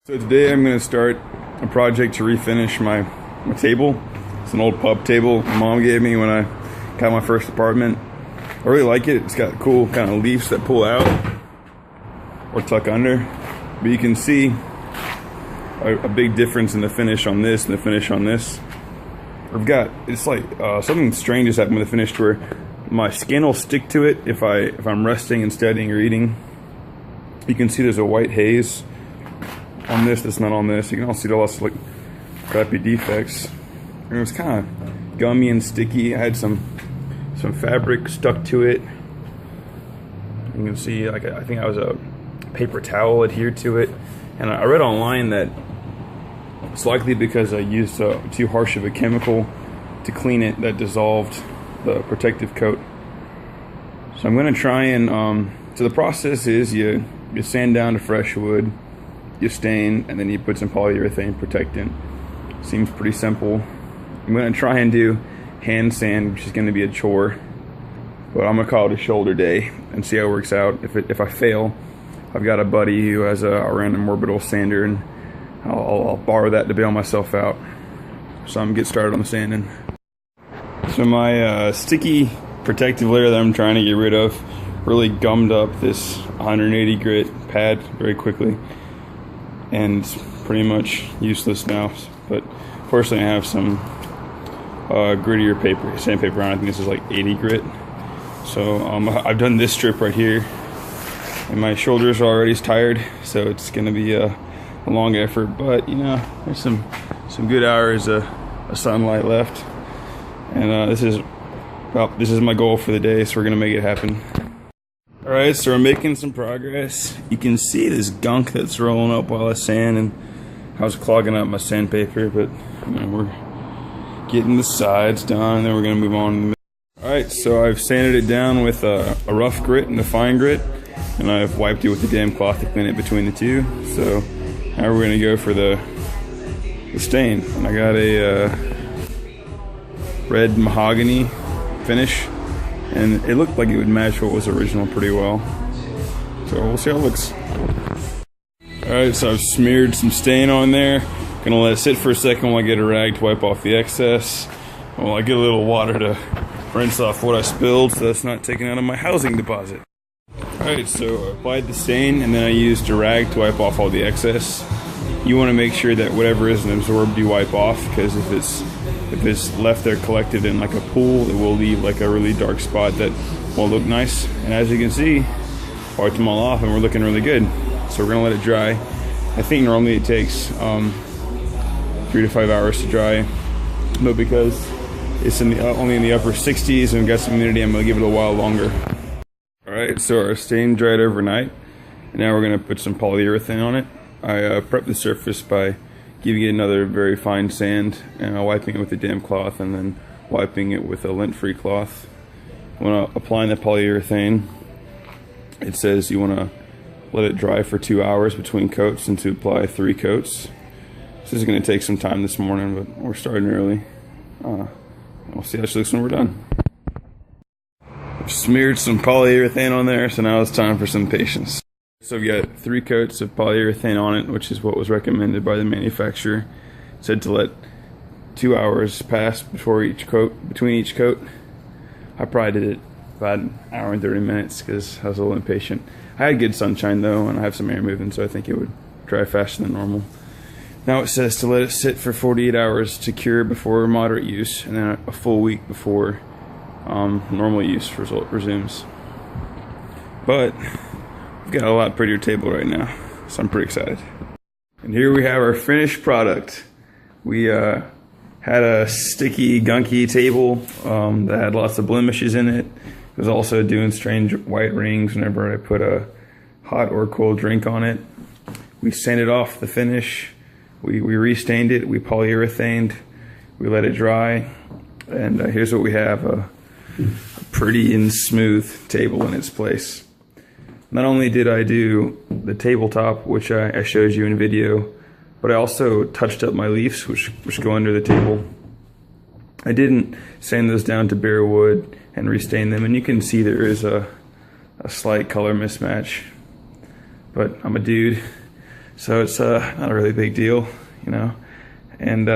So today I'm going to start a project to refinish my table. It's an old pub table my mom gave me when I got my first apartment. I really like it. It's got cool kind of leaves that pull out or tuck under. But you can see a big difference in the finish on this and the finish on this. It's like something strange has happened with the finish to where my skin will stick to it if I'm resting and studying or eating. You can see there's a white haze on this that's not on this. You can also see the lots of like crappy defects. And it was kind of gummy and sticky. I had some fabric stuck to it. You can see like I think I was a paper towel adhered to it. And I read online that it's likely because I used too harsh of a chemical to clean it that dissolved the protective coat. So I'm going to try and so the process is you sand down to fresh wood, you stain, and then you put some polyurethane protectant. Seems pretty simple. I'm going to try and do hand sand, which is going to be a chore, but I'm going to call it a shoulder day and see how it works out. If I fail, I've got a buddy who has a random orbital sander, and I'll borrow that to bail myself out. So I'm going to get started on the sanding. So my sticky protective layer that I'm trying to get rid of really gummed up this 180 grit pad very quickly, and it's pretty much useless now. But fortunately I have some grittier paper, sandpaper on. I think this is like 80 grit. So I've done this strip right here, and my shoulders are already tired, so it's gonna be a long effort, but you know, there's some good hours of sunlight left, and this is my goal for the day, so we're gonna make it happen. All right, so we're making some progress. You can see this gunk that's rolling up while I sand, and I was clogging up my sandpaper, but you know, we're getting the sides done, and then we're gonna move on. All right, so I've sanded it down with a rough grit and a fine grit, and I've wiped it with the damn cloth to clean it between the two. So now we're gonna go for the stain, and I got a red mahogany finish, and it looked like it would match what was original pretty well. So we'll see how it looks. Alright, so I've smeared some stain on there. Gonna let it sit for a second while I get a rag to wipe off the excess. While I get a little water to rinse off what I spilled so that's not taken out of my housing deposit. Alright, so I applied the stain, and then I used a rag to wipe off all the excess. You want to make sure that whatever isn't absorbed you wipe off, because if it's left there collected in like a pool, it will leave like a really dark spot that won't look nice. And as you can see, wiped them all off and we're looking really good. So we're gonna let it dry. I think normally it takes 3 to 5 hours to dry, but because it's only in the upper 60s and we've got some humidity, I'm gonna give it a while longer. All right, so our stain dried overnight, and now we're gonna put some polyurethane on it. I prepped the surface by giving it another very fine sand and wiping it with a damp cloth, and then wiping it with a lint-free cloth. When applying the polyurethane, it says you want to let it dry for 2 hours between coats and to apply 3 coats. This is going to take some time this morning, but we're starting early. We'll see how she looks when we're done. I've smeared some polyurethane on there, so now it's time for some patience. So we've got 3 coats of polyurethane on it, which is what was recommended by the manufacturer. It said to let 2 hours pass between each coat. I probably did it about an hour and 30 minutes because I was a little impatient. I had good sunshine though, and I have some air moving, so I think it would dry faster than normal. Now it says to let it sit for 48 hours to cure before moderate use, and then a full week before normal use resumes. But we've got a lot prettier table right now, so I'm pretty excited. And here we have our finished product. We had a sticky, gunky table that had lots of blemishes in it. It was also doing strange white rings whenever I put a hot or cold drink on it. We sanded off the finish. We restained it. We polyurethaned. We let it dry. And here's what we have, a pretty and smooth table in its place. Not only did I do the tabletop, which I showed you in video, but I also touched up my leaves, which go under the table. I didn't sand those down to bare wood and restain them, and you can see there is a slight color mismatch. But I'm a dude, so it's not a really big deal, you know. And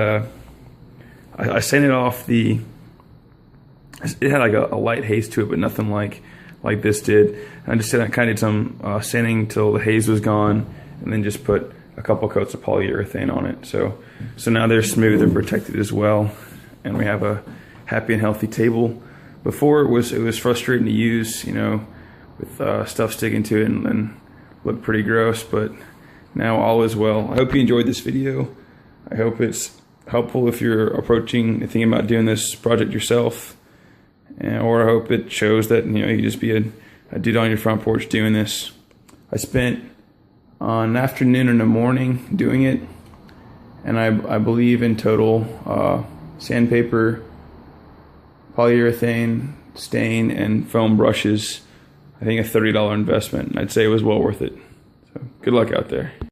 I sanded off it had like a light haze to it, but nothing like this did. And I just kind of did some sanding till the haze was gone, and then just put a couple coats of polyurethane on it. So now they're smooth and protected as well, and we have a happy and healthy table. Before it was frustrating to use, you know, with stuff sticking to it and looked pretty gross, but now all is well. I hope you enjoyed this video. I hope it's helpful if you're thinking about doing this project yourself, or I hope it shows that, you know, you can just be a dude on your front porch doing this. I spent an afternoon and a morning doing it, and I believe in total sandpaper, polyurethane, stain, and foam brushes, I think a $30 investment. I'd say it was well worth it. So good luck out there.